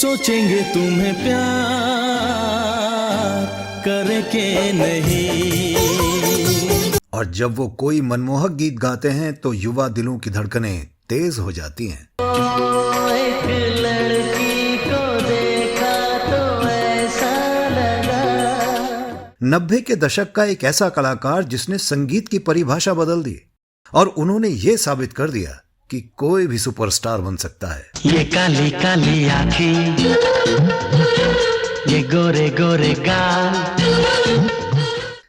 सोचेंगे तुम्हें प्यार करके नहीं। और जब वो कोई मनमोहक गीत गाते हैं तो युवा दिलों की धड़कनें तेज हो जाती हैं। एक लड़की को देखा तो ऐसा लगा। 90 के दशक का एक ऐसा कलाकार जिसने संगीत की परिभाषा बदल दी और उन्होंने ये साबित कर दिया कि कोई भी सुपरस्टार बन सकता है। ये काली काली आँखें, ये गोरे गोरे गाल।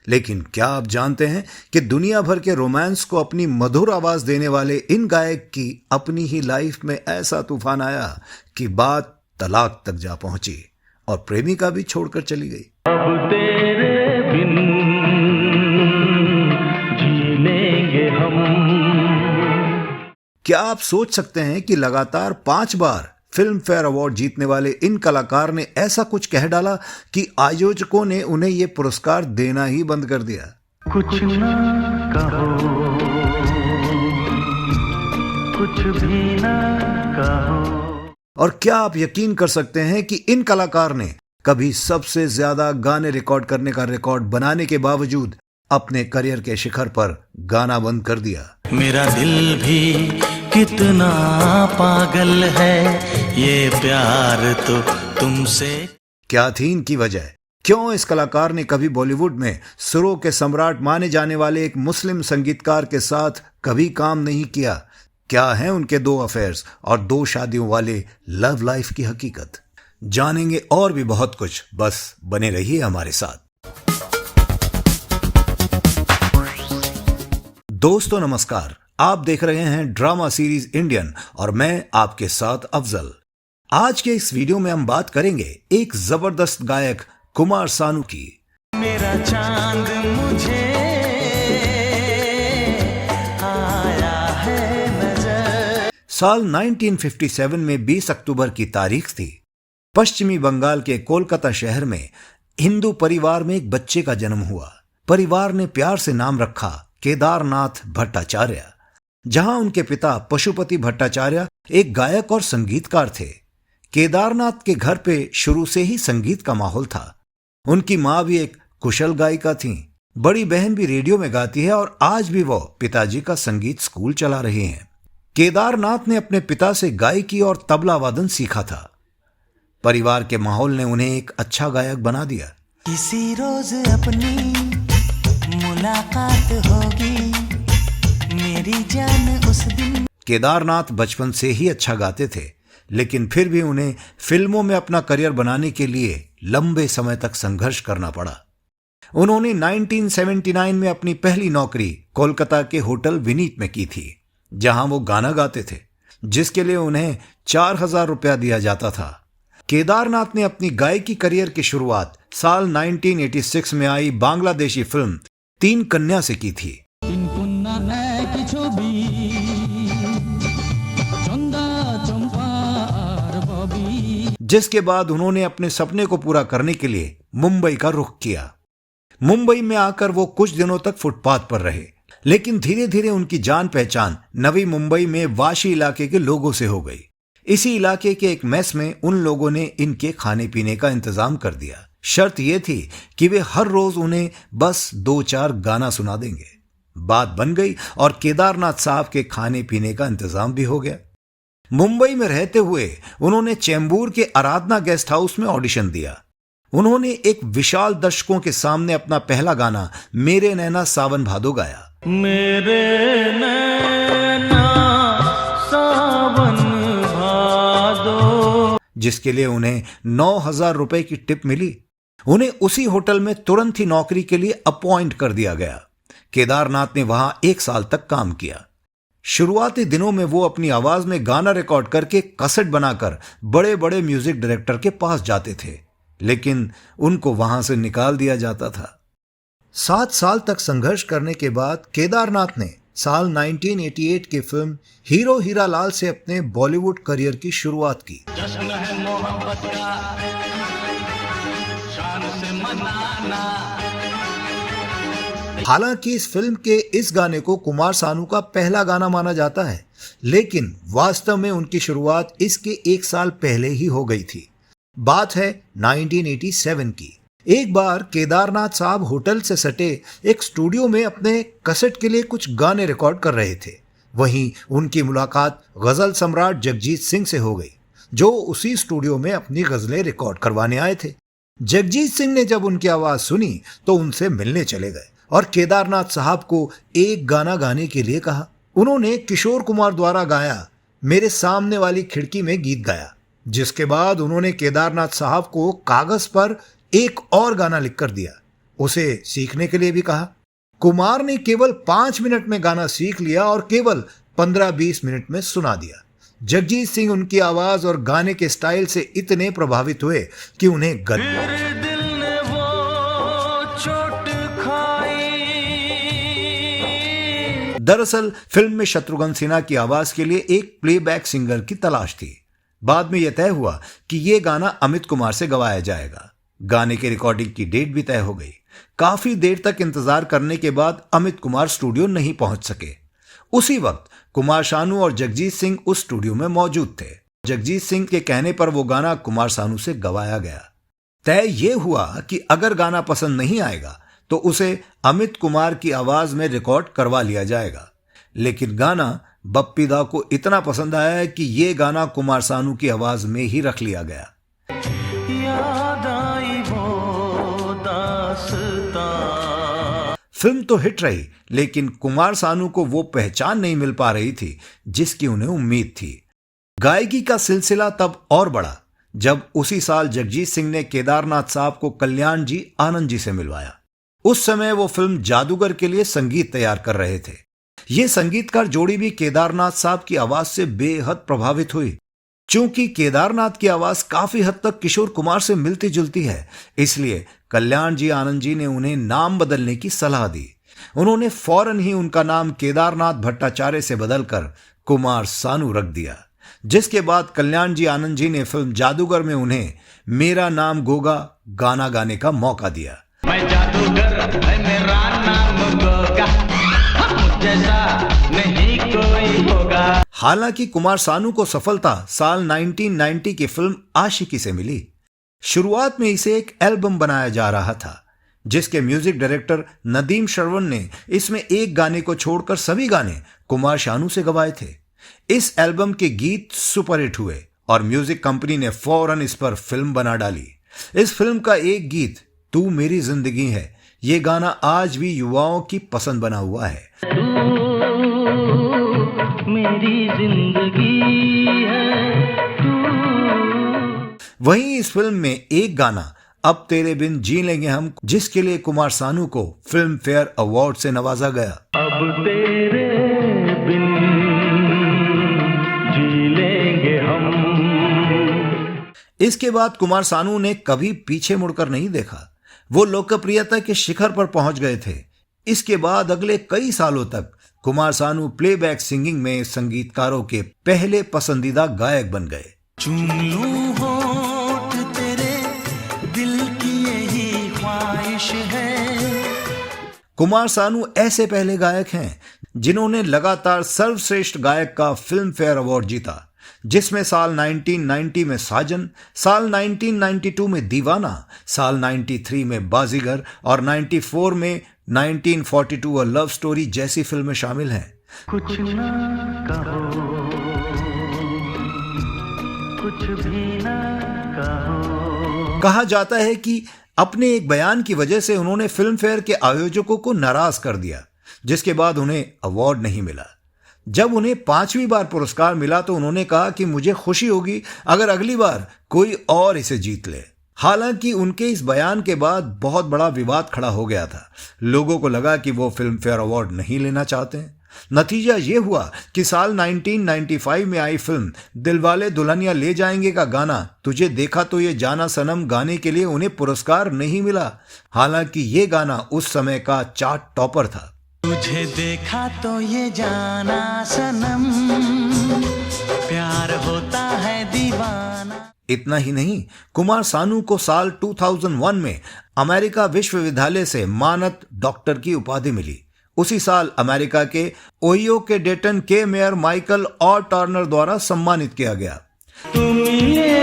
लेकिन क्या आप जानते हैं कि दुनिया भर के रोमांस को अपनी मधुर आवाज देने वाले इन गायक की अपनी ही लाइफ में ऐसा तूफान आया कि बात तलाक तक जा पहुंची और प्रेमिका भी छोड़कर चली गई। अब तेरे बिन जी लेंगे हम। क्या आप सोच सकते हैं कि लगातार 5 बार फिल्म फेयर अवार्ड जीतने वाले इन कलाकार ने ऐसा कुछ कह डाला कि आयोजकों ने उन्हें यह पुरस्कार देना ही बंद कर दिया। कुछ ना कहो, कुछ भी ना कहो। और क्या आप यकीन कर सकते हैं कि इन कलाकार ने कभी सबसे ज्यादा गाने रिकॉर्ड करने का रिकॉर्ड बनाने के बावजूद अपने करियर के शिखर पर गाना बंद कर दिया। मेरा दिल भी कितना पागल है, ये प्यार तो तुमसे। क्या थी इनकी वजह? क्यों इस कलाकार ने कभी बॉलीवुड में सुरों के सम्राट माने जाने वाले एक मुस्लिम संगीतकार के साथ कभी काम नहीं किया? क्या है उनके 2 अफेयर्स और 2 शादियों वाले लव लाइफ की हकीकत? जानेंगे और भी बहुत कुछ, बस बने रहिए हमारे साथ। दोस्तों नमस्कार, आप देख रहे हैं ड्रामा सीरीज इंडियन और मैं आपके साथ अफजल। आज के इस वीडियो में हम बात करेंगे एक जबरदस्त गायक कुमार सानू की। मेरा चांद मुझे आया है नजर। साल 1957 में 20 अक्टूबर की तारीख थी। पश्चिमी बंगाल के कोलकाता शहर में हिंदू परिवार में एक बच्चे का जन्म हुआ। परिवार ने प्यार से नाम रखा केदारनाथ भट्टाचार्य, जहां उनके पिता पशुपति भट्टाचार्य एक गायक और संगीतकार थे। केदारनाथ के घर पे शुरू से ही संगीत का माहौल था। उनकी मां भी एक कुशल गायिका थी, बड़ी बहन भी रेडियो में गाती है और आज भी वो पिताजी का संगीत स्कूल चला रहे हैं। केदारनाथ ने अपने पिता से गायकी और तबला वादन सीखा था। परिवार के माहौल ने उन्हें एक अच्छा गायक बना दिया। किसी रोज अपनी मुलाकात होगी, मेरी जान उस दिन। केदारनाथ बचपन से ही अच्छा गाते थे, लेकिन फिर भी उन्हें फिल्मों में अपना करियर बनाने के लिए लंबे समय तक संघर्ष करना पड़ा। उन्होंने 1979 में अपनी पहली नौकरी कोलकाता के होटल विनीत में की थी, जहां वो गाना गाते थे, जिसके लिए उन्हें 4000 रुपया दिया जाता था। केदारनाथ ने अपनी गायकी करियर की शुरुआत साल 1986 में आई बांग्लादेशी फिल्म 3 कन्या से की थी। जिसके बाद उन्होंने अपने सपने को पूरा करने के लिए मुंबई का रुख किया। मुंबई में आकर वो कुछ दिनों तक फुटपाथ पर रहे, लेकिन धीरे धीरे उनकी जान पहचान नवी मुंबई में वाशी इलाके के लोगों से हो गई। इसी इलाके के एक मेस में उन लोगों ने इनके खाने पीने का इंतजाम कर दिया। शर्त यह थी कि वे हर रोज उन्हें बस 2-4 गाना सुना देंगे। बात बन गई और केदारनाथ साहब के खाने पीने का इंतजाम भी हो गया। मुंबई में रहते हुए उन्होंने चेंबूर के आराधना गेस्ट हाउस में ऑडिशन दिया। उन्होंने एक विशाल दर्शकों के सामने अपना पहला गाना मेरे नैना सावन भादो गाया। मेरे नैना सावन भादो, जिसके लिए उन्हें 9000 रुपए की टिप मिली। उन्हें उसी होटल में तुरंत ही नौकरी के लिए अपॉइंट कर दिया गया। केदारनाथ ने वहां 1 साल तक काम किया। शुरुआती दिनों में वो अपनी आवाज में गाना रिकॉर्ड करके कैसेट बनाकर बड़े बड़े म्यूजिक डायरेक्टर के पास जाते थे, लेकिन उनको वहां से निकाल दिया जाता था। 7 साल तक संघर्ष करने के बाद केदारनाथ ने साल 1988 की फिल्म हीरो हीरा लाल से अपने बॉलीवुड करियर की शुरुआत की। जश्न है मोहब्बत का, शान से मनाना। हालांकि इस फिल्म के इस गाने को कुमार सानू का पहला गाना माना जाता है, लेकिन वास्तव में उनकी शुरुआत इसके 1 साल पहले ही हो गई थी। बात है 1987 की। एक बार केदारनाथ साहब होटल से सटे एक स्टूडियो में अपने कैसेट के लिए कुछ गाने रिकॉर्ड कर रहे थे। वहीं उनकी मुलाकात गजल सम्राट जगजीत सिंह से हो गई, जो उसी स्टूडियो में अपनी गजलें रिकॉर्ड करवाने आए थे। जगजीत सिंह ने जब उनकी आवाज सुनी तो उनसे मिलने चले गए और केदारनाथ साहब को एक गाना गाने के लिए कहा। उन्होंने किशोर कुमार द्वारा गाया मेरे सामने वाली खिड़की में गीत गाया, जिसके बाद उन्होंने केदारनाथ साहब को कागज पर एक और गाना लिखकर दिया, उसे सीखने के लिए भी कहा। कुमार ने केवल 5 मिनट में गाना सीख लिया और केवल 15-20 मिनट में सुना दिया। जगजीत सिंह उनकी आवाज और गाने के स्टाइल से इतने प्रभावित हुए कि उन्हें दिल ने वो चोट खाई। दरअसल फिल्म में शत्रुघ्न सिन्हा की आवाज के लिए एक प्लेबैक सिंगर की तलाश थी। बाद में यह तय हुआ कि यह गाना अमित कुमार से गवाया जाएगा। गाने की रिकॉर्डिंग की डेट भी तय हो गई। काफी देर तक इंतजार करने के बाद अमित कुमार स्टूडियो नहीं पहुंच सके। उसी वक्त कुमार शानू और जगजीत सिंह उस स्टूडियो में मौजूद थे। जगजीत सिंह के कहने पर वो गाना कुमार शानू से गवाया गया। तय ये हुआ कि अगर गाना पसंद नहीं आएगा तो उसे अमित कुमार की आवाज में रिकॉर्ड करवा लिया जाएगा। लेकिन गाना बप्पी दा को इतना पसंद आया कि ये गाना कुमार शानू की आवाज में ही रख लिया गया। याद आई वो दास्तां। फिल्म तो हिट रही, लेकिन कुमार शानू को वो पहचान नहीं मिल पा रही थी जिसकी उन्हें उम्मीद थी। गायकी का सिलसिला तब और बढ़ा जब उसी साल जगजीत सिंह ने केदारनाथ साहब को कल्याण जी आनंद जी से मिलवाया। उस समय वो फिल्म जादूगर के लिए संगीत तैयार कर रहे थे। ये संगीतकार जोड़ी भी केदारनाथ साहब की आवाज से बेहद प्रभावित हुई। चूंकि केदारनाथ की आवाज काफी हद तक किशोर कुमार से मिलती जुलती है, इसलिए कल्याण जी आनंद जी ने उन्हें नाम बदलने की सलाह दी। उन्होंने फौरन ही उनका नाम केदारनाथ भट्टाचार्य से बदलकर कुमार सानू रख दिया, जिसके बाद कल्याण जी आनंद जी ने फिल्म जादूगर में उन्हें मेरा नाम गोगा गाना गाने का मौका दिया। मैं जादूगर, मेरा नाम गोगा, जैसा नहीं कोई होगा। हालांकि कुमार सानू को सफलता साल 1990 की फिल्म आशिकी से मिली। शुरुआत में इसे एक एल्बम बनाया जा रहा था, जिसके म्यूजिक डायरेक्टर नदीम श्रवण ने इसमें एक गाने को छोड़कर सभी गाने कुमार शानू से गवाए थे। इस एल्बम के गीत सुपरहिट हुए और म्यूजिक कंपनी ने फौरन इस पर फिल्म बना डाली। इस फिल्म का एक गीत तू मेरी जिंदगी है, ये गाना आज भी युवाओं की पसंद बना हुआ है। तू मेरी जिंदगी है तू। वहीं इस फिल्म में एक गाना अब तेरे बिन जी लेंगे हम, जिसके लिए कुमार सानू को फिल्म फेयर अवार्ड से नवाजा गया। अब तेरे बिन जी लेंगे हम। इसके बाद कुमार सानू ने कभी पीछे मुड़कर नहीं देखा। वो लोकप्रियता के शिखर पर पहुंच गए थे। इसके बाद अगले कई सालों तक कुमार सानू प्लेबैक सिंगिंग में संगीतकारों के पहले पसंदीदा गायक बन गए। चूम लूं होठ तेरे, दिल की यही ख्वाहिश है। कुमार सानू ऐसे पहले गायक हैं जिन्होंने लगातार सर्वश्रेष्ठ गायक का फिल्म फेयर अवार्ड जीता, जिसमें साल 1990 में साजन, साल 1992 में दीवाना, साल 93 में बाजीगर और 94 में 1942 अ लव स्टोरी जैसी फिल्में शामिल हैं। कुछ ना कहो, कुछ भी ना कहो। कहा जाता है कि अपने एक बयान की वजह से उन्होंने फिल्म फेयर के आयोजकों को नाराज कर दिया, जिसके बाद उन्हें अवार्ड नहीं मिला। जब उन्हें 5वीं बार पुरस्कार मिला तो उन्होंने कहा कि मुझे खुशी होगी अगर अगली बार कोई और इसे जीत ले। हालांकि उनके इस बयान के बाद बहुत बड़ा विवाद खड़ा हो गया था। लोगों को लगा कि वो फिल्म फेयर अवार्ड नहीं लेना चाहते हैं। नतीजा ये हुआ कि साल 1995 में आई फिल्म दिलवाले दुल्हनिया ले जाएंगे का गाना तुझे देखा तो ये जाना सनम गाने के लिए उन्हें पुरस्कार नहीं मिला। हालांकि ये गाना उस समय का चार्ट टॉपर था। तुझे देखा तो ये जाना सनम, प्यार होता है दीवाना। इतना ही नहीं, कुमार सानू को साल 2001 में अमेरिका विश्वविद्यालय से मानद डॉक्टर की उपाधि मिली। उसी साल अमेरिका के ओहियो के डेटन के मेयर माइकल और टर्नर द्वारा सम्मानित किया गया। तुम ये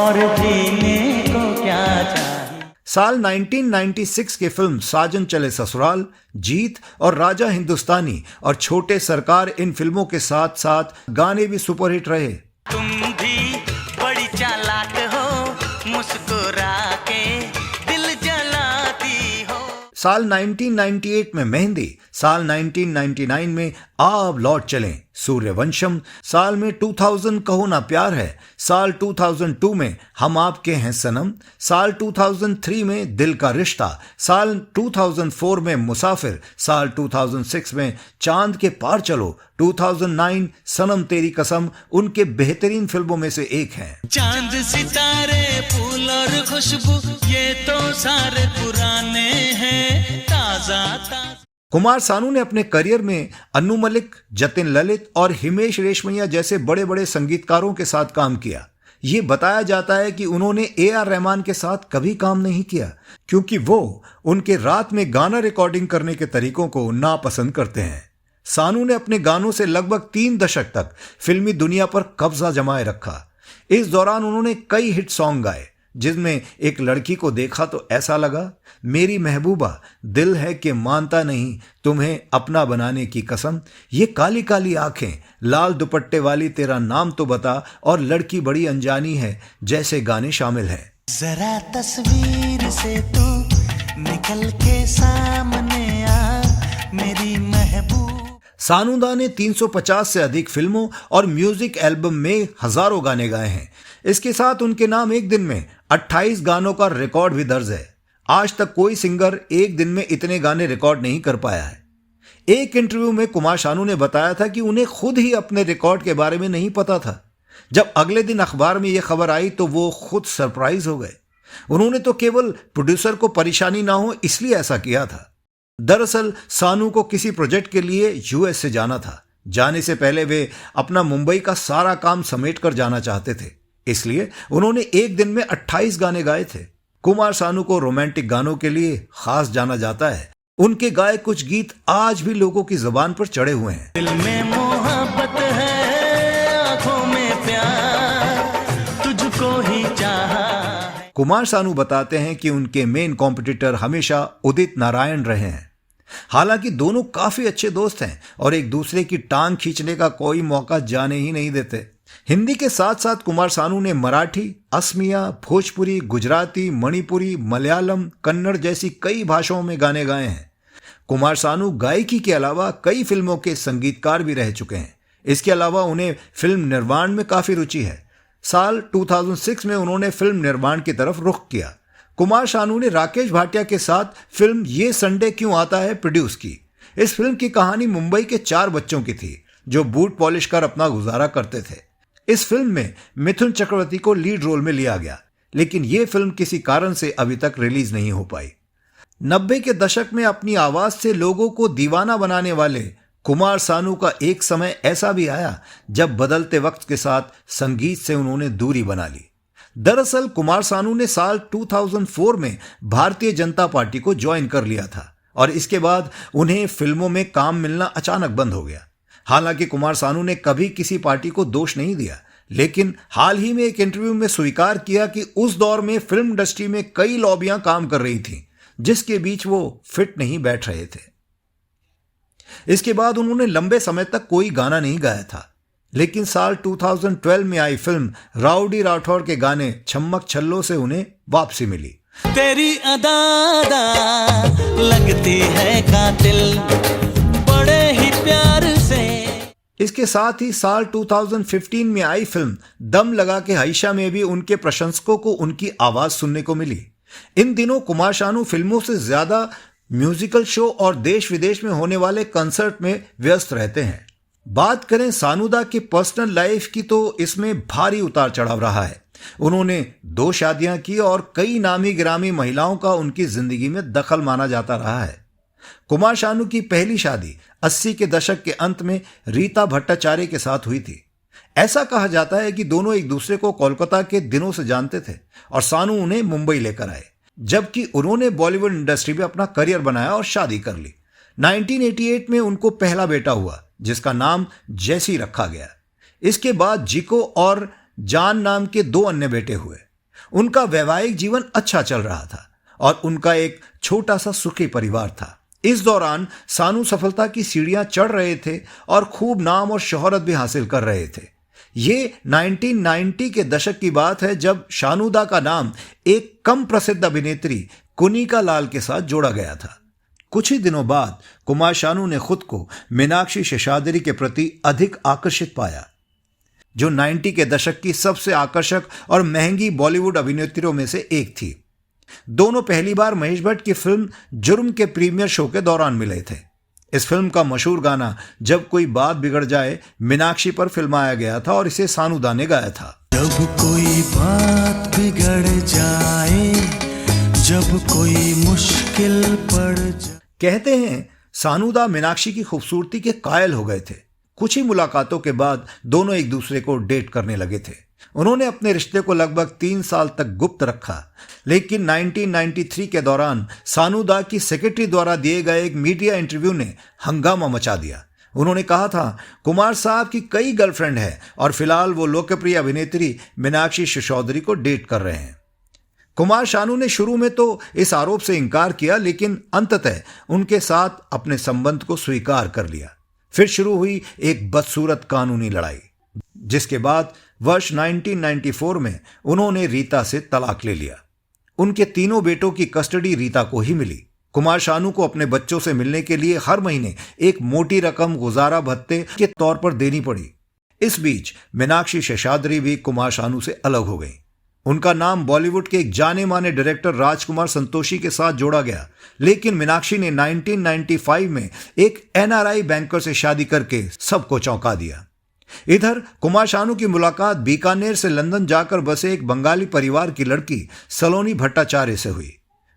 और जीने को क्या चाहिए। साल 1996 की फिल्म साजन चले ससुराल, जीत और राजा हिंदुस्तानी और छोटे सरकार इन फिल्मों के साथ साथ गाने भी सुपरहिट रहे। तुम भी बड़ी चालाक हो, मुस्कुरा के दिल जलाती हो। साल 1998 में मेहंदी, साल 1999 में आप लौट चलें, सूर्यवंशम, साल में 2000 कहो ना प्यार है, साल 2002 में हम आपके हैं सनम, साल 2003 में दिल का रिश्ता, साल 2004 में मुसाफिर, साल 2006 में चांद के पार चलो, 2009 सनम तेरी कसम उनके बेहतरीन फिल्मों में से एक है। चांद सितारे फूल और खुशबू ये तो सारे पुराने हैं, ताजा ताजा। कुमार सानू ने अपने करियर में अन्नू मलिक, जतिन ललित और हिमेश रेशमिया जैसे बड़े बड़े संगीतकारों के साथ काम किया। ये बताया जाता है कि उन्होंने AR रहमान के साथ कभी काम नहीं किया क्योंकि वो उनके रात में गाना रिकॉर्डिंग करने के तरीकों को नापसंद करते हैं। सानू ने अपने गानों से लगभग 3 दशक तक फिल्मी दुनिया पर कब्जा जमाए रखा। इस दौरान उन्होंने कई हिट सॉन्ग गाए जिसमें एक लड़की को देखा तो ऐसा लगा, मेरी महबूबा, दिल है कि मानता नहीं, तुम्हें अपना बनाने की कसम, ये काली काली आंखें, लाल दुपट्टे वाली, तेरा नाम तो बता और लड़की बड़ी अनजानी है जैसे गाने शामिल हैं। जरा तस्वीर से तू निकल के सामने आ, मेरी महबूब। सानूदा ने 350 से अधिक फिल्मों और म्यूजिक एल्बम में हजारों गाने गाए हैं। इसके साथ उनके नाम एक दिन में 28 गानों का रिकॉर्ड भी दर्ज है। आज तक कोई सिंगर एक दिन में इतने गाने रिकॉर्ड नहीं कर पाया है। एक इंटरव्यू में कुमार सानू ने बताया था कि उन्हें खुद ही अपने रिकॉर्ड के बारे में नहीं पता था। जब अगले दिन अखबार में यह खबर आई तो वो खुद सरप्राइज हो गए। उन्होंने तो केवल प्रोड्यूसर को परेशानी ना हो इसलिए ऐसा किया था। दरअसल सानू को किसी प्रोजेक्ट के लिए US से जाना था। जाने से पहले वे अपना मुंबई का सारा काम समेट कर जाना चाहते थे, इसलिए उन्होंने एक दिन में 28 गाने गाए थे। कुमार सानू को रोमांटिक गानों के लिए खास जाना जाता है। उनके गाए कुछ गीत आज भी लोगों की जुबान पर चढ़े हुए हैं। दिल में मोहब्बत है, आंखों में प्यार, तुझको ही चाहा। कुमार सानू बताते हैं कि उनके मेन कॉम्पिटिटर हमेशा उदित नारायण रहे हैं। हालांकि दोनों काफी अच्छे दोस्त हैं और एक दूसरे की टांग खींचने का कोई मौका जाने ही नहीं देते। हिंदी के साथ साथ कुमार सानू ने मराठी, असमिया, भोजपुरी, गुजराती, मणिपुरी, मलयालम, कन्नड़ जैसी कई भाषाओं में गाने गाए हैं। कुमार सानू गायकी के अलावा कई फिल्मों के संगीतकार भी रह चुके हैं। इसके अलावा उन्हें फिल्म निर्माण में काफी रुचि है। साल 2006 में उन्होंने फिल्म निर्माण की तरफ रुख किया। कुमार सानू ने राकेश भाटिया के साथ फिल्म ये संडे क्यों आता है प्रोड्यूस की। इस फिल्म की कहानी मुंबई के 4 बच्चों की थी जो बूट पॉलिश कर अपना गुजारा करते थे। इस फिल्म में मिथुन चक्रवर्ती को लीड रोल में लिया गया, लेकिन यह फिल्म किसी कारण से अभी तक रिलीज नहीं हो पाई। 90 के दशक में अपनी आवाज से लोगों को दीवाना बनाने वाले कुमार सानू का एक समय ऐसा भी आया जब बदलते वक्त के साथ संगीत से उन्होंने दूरी बना ली। दरअसल कुमार सानू ने साल 2004 में भारतीय जनता पार्टी को ज्वाइन कर लिया था और इसके बाद उन्हें फिल्मों में काम मिलना अचानक बंद हो गया। हालांकि कुमार सानू ने कभी किसी पार्टी को दोष नहीं दिया, लेकिन हाल ही में एक इंटरव्यू में स्वीकार किया कि उस दौर में फिल्म इंडस्ट्री में कई लॉबियां काम कर रही थीं, जिसके बीच वो फिट नहीं बैठ रहे थे। इसके बाद उन्होंने लंबे समय तक कोई गाना नहीं गाया था, लेकिन साल 2012 में आई फिल्म राउडी राठौर के गाने छम्मक छल्लो से उन्हें वापसी मिली। तेरी अदा लगती है कातिल, बड़े ही प्यार से। इसके साथ ही साल 2015 में आई फिल्म दम लगा के आयशा में भी उनके प्रशंसकों को उनकी आवाज सुनने को मिली। इन दिनों कुमार सानू फिल्मों से ज्यादा म्यूजिकल शो और देश विदेश में होने वाले कंसर्ट में व्यस्त रहते हैं। बात करें सानूदा की पर्सनल लाइफ की तो इसमें भारी उतार चढ़ाव रहा है। उन्होंने 2 शादियां की और कई नामी गिरामी महिलाओं का उनकी जिंदगी में दखल माना जाता रहा है। कुमार सानू की पहली शादी 80 के दशक के अंत में रीता भट्टाचार्य के साथ हुई थी। ऐसा कहा जाता है कि दोनों एक दूसरे को कोलकाता के दिनों से जानते थे और सानू उन्हें मुंबई लेकर आए, जबकि उन्होंने बॉलीवुड इंडस्ट्री में अपना करियर बनाया और शादी कर ली। 1988 में उनको पहला बेटा हुआ जिसका नाम जैसी रखा गया। इसके बाद जिको और जान नाम के 2 अन्य बेटे हुए। उनका वैवाहिक जीवन अच्छा चल रहा था और उनका एक छोटा सा सुखी परिवार था। इस दौरान सानू सफलता की सीढ़ियां चढ़ रहे थे और खूब नाम और शोहरत भी हासिल कर रहे थे। ये 1990 के दशक की बात है जब शानूदा का नाम एक कम प्रसिद्ध अभिनेत्री कुनिका लाल के साथ जोड़ा गया था। कुछ ही दिनों बाद कुमार शानू ने खुद को मीनाक्षी शेषाद्री के प्रति अधिक आकर्षित पाया, जो 90 के दशक की सबसे आकर्षक और महंगी बॉलीवुड अभिनेत्रियों में से एक थी। दोनों पहली बार महेश भट्ट की फिल्म जुर्म के प्रीमियर शो के दौरान मिले थे। इस फिल्म का मशहूर गाना जब कोई बात बिगड़ जाए मीनाक्षी पर फिल्माया गया था और इसे सानूदा ने गाया था। जब कोई बात बिगड़ जाए, जब कोई मुश्किल पड़ जाए। कहते हैं सानूदा मीनाक्षी की खूबसूरती के कायल हो गए थे। कुछ ही मुलाकातों के बाद दोनों एक दूसरे को डेट करने लगे थे। उन्होंने अपने रिश्ते को लगभग 3 साल तक गुप्त रखा, लेकिन 1993 के दौरान सानूदा की सेक्रेटरी द्वारा दिए गए एक मीडिया इंटरव्यू ने हंगामा मचा दिया। उन्होंने कहा था कुमार साहब की कई गर्लफ्रेंड है और फिलहाल वो लोकप्रिय अभिनेत्री मीनाक्षी शेषाद्री को डेट कर रहे हैं। कुमार शानू ने शुरू में तो इस आरोप से इनकार किया, लेकिन अंततः उनके साथ अपने संबंध को स्वीकार कर लिया। फिर शुरू हुई एक बदसूरत कानूनी लड़ाई, जिसके बाद वर्ष 1994 में उन्होंने रीता से तलाक ले लिया। उनके तीनों बेटों की कस्टडी रीता को ही मिली। कुमार शानू को अपने बच्चों से मिलने के लिए हर महीने एक मोटी रकम गुजारा भत्ते के तौर पर देनी पड़ी। इस बीच मीनाक्षी शेषाद्री भी कुमार शानू से अलग हो गई। उनका नाम बॉलीवुड के एक जाने माने डायरेक्टर राजकुमार संतोषी के साथ जोड़ा गया, लेकिन मीनाक्षी ने 1995 में एक NRI बैंकर से शादी करके सबको चौंका दिया। इधर कुमार शानू की मुलाकात बीकानेर से लंदन जाकर बसे एक बंगाली परिवार की लड़की सलोनी भट्टाचार्य से हुई।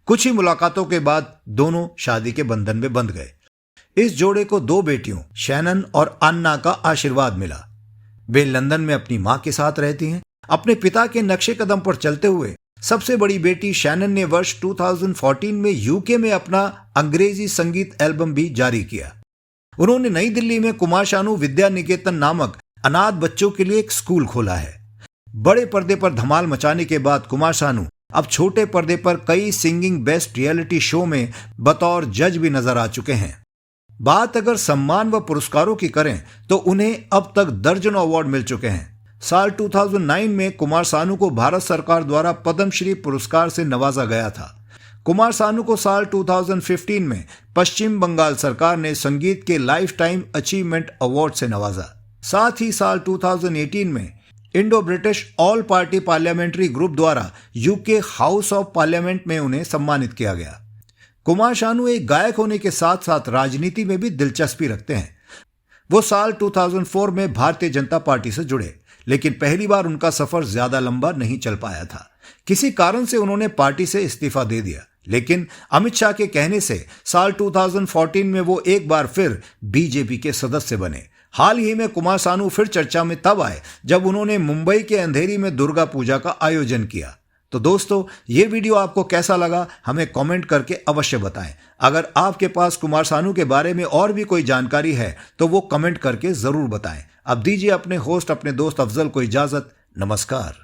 कुछ ही मुलाकातों के बाद दोनों शादी के बंधन में बंध गए। इस जोड़े को 2 बेटियों शैनन और अन्ना का आशीर्वाद मिला। वे लंदन में अपनी मां के साथ रहती हैं। अपने पिता के नक्शे कदम पर चलते हुए सबसे बड़ी बेटी शैनन ने वर्ष 2014 में यूके में अपना अंग्रेजी संगीत एल्बम भी जारी किया। उन्होंने नई दिल्ली में कुमार शानू विद्या निकेतन नामक अनाथ बच्चों के लिए एक स्कूल खोला है। बड़े पर्दे पर धमाल मचाने के बाद कुमार शानू अब छोटे पर्दे पर कई सिंगिंग बेस्ट रियलिटी शो में बतौर जज भी नजर आ चुके हैं। बात अगर सम्मान व पुरस्कारों की करें तो उन्हें अब तक दर्जनों अवार्ड मिल चुके हैं। साल 2009 में कुमार शानू को भारत सरकार द्वारा पद्मश्री पुरस्कार से नवाजा गया था। कुमार शानू को साल 2015 में पश्चिम बंगाल सरकार ने संगीत के लाइफ टाइम अचीवमेंट अवार्ड से नवाजा। साथ ही साल 2018 में Indo British all party parliamentary group द्वारा यूके हाउस ऑफ पार्लियामेंट में उन्हें सम्मानित किया गया। कुमार शानू एक गायक होने के साथ साथ राजनीति में भी दिलचस्पी रखते हैं। वो साल 2004 में भारतीय जनता पार्टी से जुड़े, लेकिन पहली बार उनका सफर ज्यादा लंबा नहीं चल पाया था। किसी कारण से उन्होंने पार्टी से इस्तीफा दे दिया, लेकिन अमित शाह के कहने से साल 2014 में वो एक बार फिर बीजेपी के सदस्य बने। हाल ही में कुमार शानू फिर चर्चा में तब आए जब उन्होंने मुंबई के अंधेरी में दुर्गा पूजा का आयोजन किया। तो दोस्तों, ये वीडियो आपको कैसा लगा हमें कमेंट करके अवश्य बताएं। अगर आपके पास कुमार शानू के बारे में और भी कोई जानकारी है तो वो कमेंट करके जरूर बताएं। अब दीजिए अपने होस्ट अपने दोस्त अफजल को इजाजत। नमस्कार।